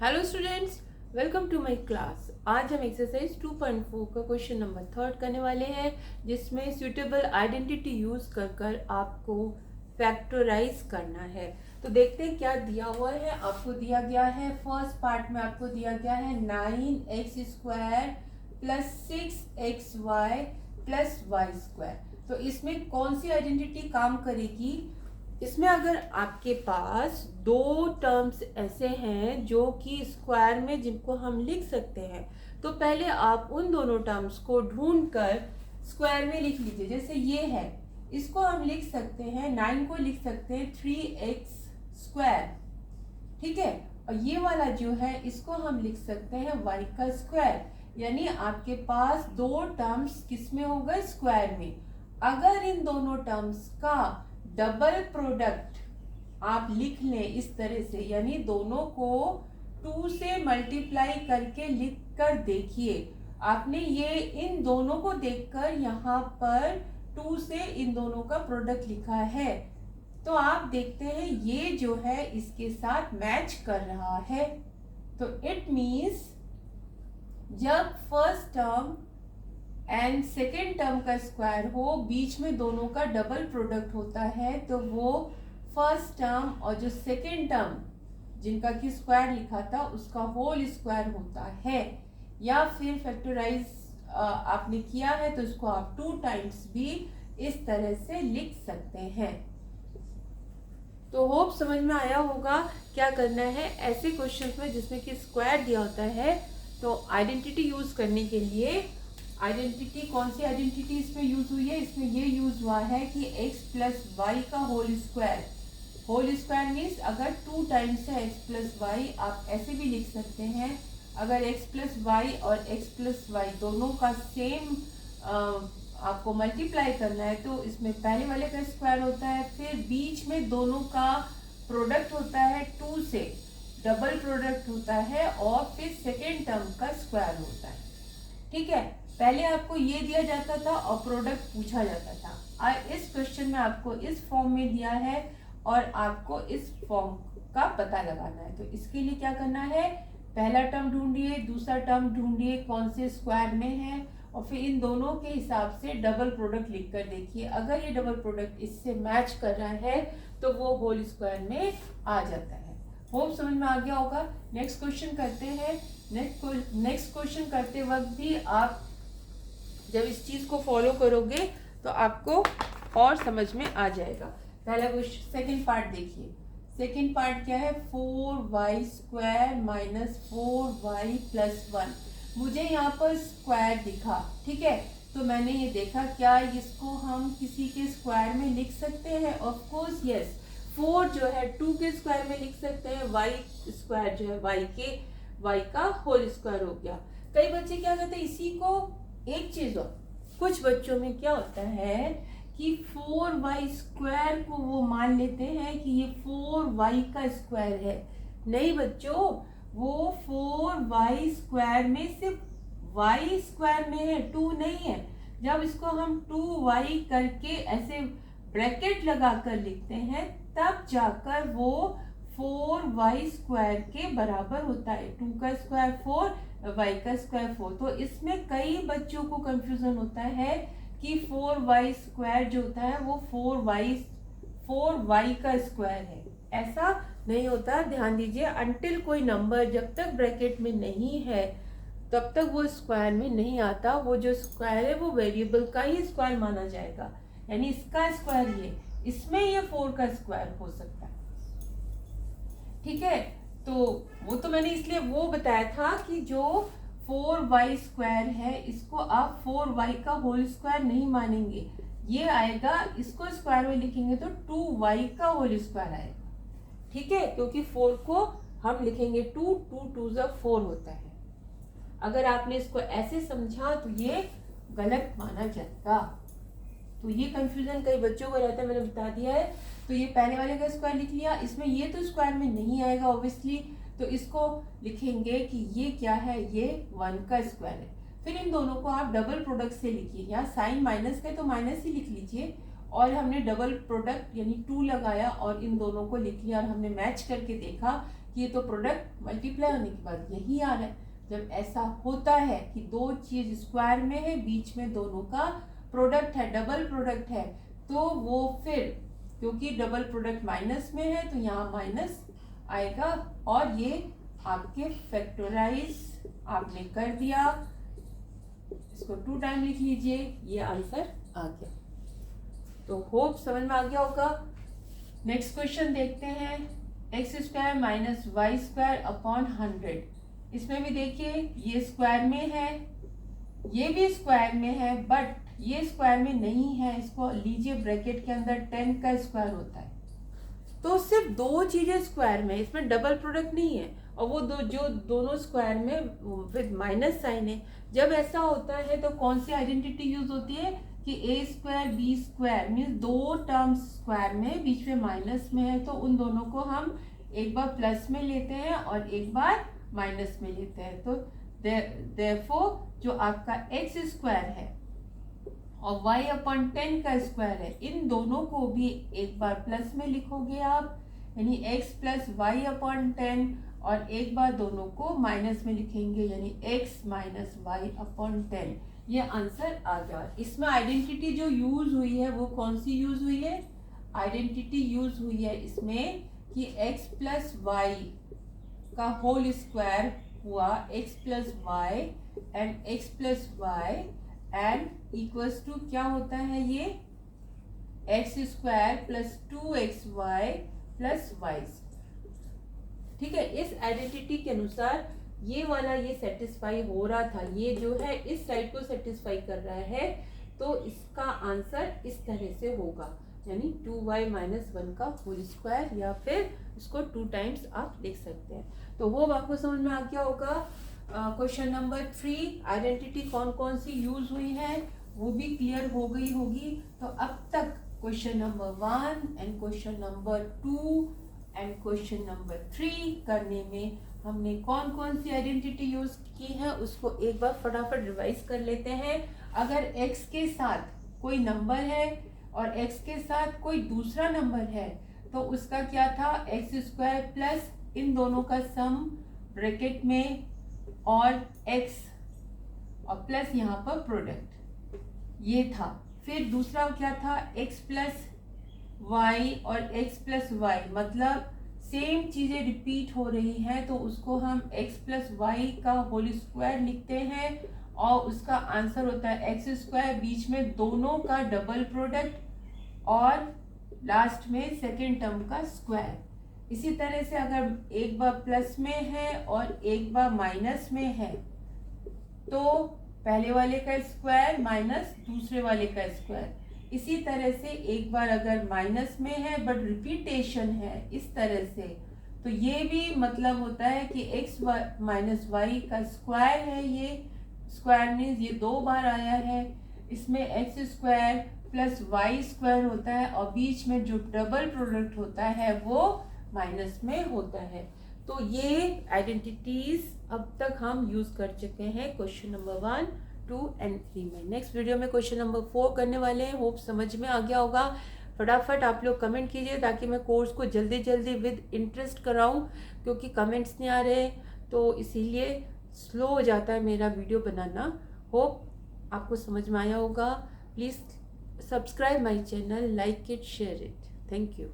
Hello students, welcome to my class. आज हम exercise 2.4 का क्वेश्चन नंबर 3 करने वाले हैं, जिसमें सूटेबल आइडेंटिटी यूज कर कर आपको फैक्टराइज करना है। तो देखते हैं क्या दिया हुआ है। आपको दिया गया है फर्स्ट पार्ट में आपको दिया गया है 9x² plus 6xy plus Y square. तो इसमें कौन सी आइडेंटिटी काम करेगी? इसमें अगर आपके पास दो टर्म्स ऐसे हैं जो कि स्क्वायर में जिनको हम लिख सकते हैं, तो पहले आप उन दोनों टर्म्स को ढूंढकर स्क्वायर में लिख लीजिए। जैसे ये है, इसको हम लिख सकते हैं 9 को लिख सकते हैं 3x², ठीक है। और ये वाला जो है इसको हम लिख सकते हैं y का स्क्वायर। यानी आपके पास दो टर्म्स किसमें हो गए? स्क्वायर में। अगर इन दोनों टर्म्स का डबल प्रोडक्ट आप लिख लें इस तरह से, यानी दोनों को 2 से मल्टीप्लाई करके लिख कर देखिए। आपने ये इन दोनों को देखकर यहाँ पर 2 से इन दोनों का प्रोडक्ट लिखा है, तो आप देखते हैं ये जो है इसके साथ मैच कर रहा है। तो इट मीन्स जब first term and second term का स्क्वायर हो, बीच में दोनों का डबल प्रोडक्ट होता है, तो वो फर्स्ट टर्म और जो सेकेंड टर्म जिनका कि स्क्वायर लिखा था उसका होल स्क्वायर होता है। या फिर फैक्टराइज आपने किया है तो इसको आप 2 टाइम्स भी इस तरह से लिख सकते हैं। तो होप समझ में आया होगा क्या करना है ऐसे क्वेश्चंस में जिसमें कि स्क्वायर दिया होता है। तो आइडेंटिटी यूज करने के लिए, आइडेंटिटी कौन सी आइडेंटिटी इसमें यूज हुई है? इसमें ये यूज हुआ है कि x प्लस वाई का whole square. Whole square means अगर 2 टाइम्स है x प्लस वाई, आप ऐसे भी लिख सकते हैं। अगर x प्लस वाई और x प्लस वाई दोनों का सेम आपको मल्टीप्लाई करना है, तो इसमें पहले वाले का स्क्वायर होता है, फिर बीच में दोनों का प्रोडक्ट होता है 2 से, डबल प्रोडक्ट होता है, और फिर सेकेंड टर्म का स्क्वायर होता है। ठीक है, पहले आपको ये दिया जाता था और प्रोडक्ट पूछा जाता था। इस क्वेश्चन में आपको इस फॉर्म में दिया है और आपको इस फॉर्म का पता लगाना है। तो इसके लिए क्या करना है? पहला टर्म ढूंढिए, दूसरा टर्म ढूंढिए कौन से स्क्वायर में है, और फिर इन दोनों के हिसाब से डबल प्रोडक्ट लिख कर देखिए। अगर ये डबल प्रोडक्ट इससे मैच कर रहा है तो वो होल स्क्वायर में आ जाता है। होप समझ में आ गया होगा। नेक्स्ट क्वेश्चन करते हैं। नेक्स्ट क्वेश्चन करते वक्त भी आप जब इस चीज को फॉलो करोगे तो आपको और समझ में आ जाएगा। पहला क्वेश्चन, सेकेंड पार्ट देखिए। सेकेंड पार्ट क्या है? 4y² minus 4y plus 1। मुझे यहाँ पर स्क्वायर दिखा, ठीक है, तो मैंने ये देखा क्या इसको हम किसी के स्क्वायर में लिख सकते हैं? Of course yes. 4 जो है 2 के स्क्वायर में लिख सकते हैं, y² जो है y का होल स्क्वायर हो गया। कई बच्चे क्या करते हैं इसी को, एक चीज और, कुछ बच्चों में क्या होता है कि 4y² को वो मान लेते हैं कि ये 4y का स्क्वायर है। नहीं बच्चों, वो 4y² में सिर्फ y² में है, 2 नहीं है। जब इसको हम 2y करके ऐसे ब्रैकेट लगा कर लिखते हैं, तब जाकर वो 4y² के बराबर होता है। 2 का स्क्वायर 4, y का स्क्वायर 4। तो इसमें कई बच्चों को कंफ्यूजन होता है कि 4y² जो होता है वो 4y का स्क्वायर है। ऐसा नहीं होता, ध्यान दीजिए। अंटिल कोई नंबर जब तक ब्रैकेट में नहीं है तब तक वो स्क्वायर में नहीं आता। वो जो स्क्वायर है वो वेरिएबल का ही स्क्वायर माना जाएगा। यानी इसका स्क्वायर ये, इसमें ये 4 का स्क्वायर हो सकता है, ठीक है। तो वो तो मैंने इसलिए वो बताया था कि जो 4y² है इसको आप 4y का होल स्क्वायर नहीं मानेंगे। ये आएगा, इसको स्क्वायर में लिखेंगे तो 2y का होल स्क्वायर आएगा, ठीक है, क्योंकि 4 को हम लिखेंगे 2, 2 × 4 होता है। अगर आपने इसको ऐसे समझा तो ये गलत माना जाएगा। तो ये कंफ्यूजन कई बच्चों को रहता है, मैंने बता दिया है। तो ये पहले वाले का स्क्वायर लिख लिया, इसमें ये तो स्क्वायर में नहीं आएगा ऑब्वियसली, तो इसको लिखेंगे कि ये क्या है, ये 1 का स्क्वायर है। फिर इन दोनों को आप डबल प्रोडक्ट से लिखिए। यहाँ साइन माइनस का तो माइनस ही लिख लीजिए, और हमने डबल प्रोडक्ट यानी 2 लगाया और इन दोनों को लिख लिया और हमने मैच करके देखा कि ये तो प्रोडक्ट मल्टीप्लाई होने के बाद यही आ रहा है। जब ऐसा होता है कि दो चीज स्क्वायर में है, बीच में दोनों का प्रोडक्ट है, डबल प्रोडक्ट है, तो वो फिर क्योंकि डबल प्रोडक्ट माइनस में है तो यहाँ माइनस आएगा और ये आपके फैक्टराइज आपने कर दिया। इसको 2 टाइम लिख लीजिए, ये आंसर आ गया। तो होप समझ में आ गया होगा। नेक्स्ट क्वेश्चन देखते हैं। X square minus Y square upon 100। इसमें भी देखिए ये स्क्वायर में है, ये भी स्क्वायर में है, बट ये स्क्वायर में नहीं है। इसको लीजिए ब्रैकेट के अंदर 10 का स्क्वायर होता है, तो सिर्फ दो चीजें स्क्वायर में, इसमें डबल प्रोडक्ट नहीं है और वो जो दोनों स्क्वायर में विद माइनस साइन है। जब ऐसा होता है तो कौन सी आइडेंटिटी यूज होती है कि ए स्क्वायर बी स्क्वायर मीन्स दो टर्म्स स्क्वायर में बीच में माइनस में है, तो उन दोनों को हम एक बार प्लस में लेते हैं और एक बार माइनस में लेते हैं। तो देयरफॉर जो आपका एक्स स्क्वायर है और y अपॉन 10 का स्क्वायर है, इन दोनों को भी एक बार प्लस में लिखोगे आप, यानी x प्लस वाई अपॉन 10, और एक बार दोनों को माइनस में लिखेंगे यानी x माइनस वाई अपॉन 10। ये आंसर आ गया। इसमें आइडेंटिटी जो यूज हुई है वो कौन सी यूज हुई है? आइडेंटिटी यूज हुई है इसमें कि x प्लस वाई का होल स्क्वायर हुआ x plus Y and x plus Y and equals to क्या होता है, ये X square plus 2xy plus Y. ठीक है, इस आइडेंटिटी के अनुसार ये वाला ये सेटिस्फाई हो रहा था, ये जो है इस साइड को सेटिस्फाई कर रहा है, तो इसका आंसर इस तरह से होगा, यानी 2y माइनस 1 का होल स्क्वायर, या फिर इसको 2 टाइम्स आप लिख सकते हैं। तो वो आपको समझ में आ गया होगा। क्वेश्चन नंबर 3 आइडेंटिटी कौन कौन सी यूज हुई है वो भी क्लियर हो गई होगी। तो अब तक question number 1 and question number 2 and question number 3 करने में हमने कौन कौन सी आइडेंटिटी यूज की है उसको एक बार फटाफट रिवाइज कर लेते हैं। अगर x के साथ कोई नंबर है और x के साथ कोई दूसरा नंबर है तो उसका क्या था, एक्स स्क्वायर प्लस इन दोनों का सम ब्रैकेट में और x और प्लस यहाँ पर प्रोडक्ट, ये था। फिर दूसरा क्या था, x प्लस वाई और x प्लस वाई, मतलब सेम चीजें रिपीट हो रही हैं तो उसको हम x प्लस वाई का होल स्क्वायर लिखते हैं और उसका आंसर होता है एक्स स्क्वायर, बीच में दोनों का डबल प्रोडक्ट और लास्ट में सेकेंड टर्म का स्क्वायर। इसी तरह से अगर एक बार प्लस में है और एक बार माइनस में है तो पहले वाले का स्क्वायर माइनस दूसरे वाले का स्क्वायर। इसी तरह से एक बार अगर माइनस में है बट रिपीटेशन है इस तरह से, तो ये भी मतलब होता है कि x माइनस वाई का स्क्वायर है, ये स्क्वायर मीन्स ये 2 बार आया है। इसमें X square plus Y square होता है और बीच में जो डबल प्रोडक्ट होता है वो माइनस में होता है। तो ये आइडेंटिटीज अब तक हम यूज कर चुके हैं क्वेश्चन नंबर 1, 2 एंड 3 में। नेक्स्ट वीडियो में क्वेश्चन नंबर 4 करने वाले हैं। होप समझ में आ गया होगा। फटाफट आप लोग कमेंट कीजिए ताकि मैं कोर्स को जल्दी जल्दी विद इंटरेस्ट कराऊं, क्योंकि कमेंट्स नहीं आ रहे तो इसीलिए स्लो हो जाता है मेरा वीडियो बनाना। होप आपको समझ में आया होगा। Please subscribe my channel, like it, share it. Thank you.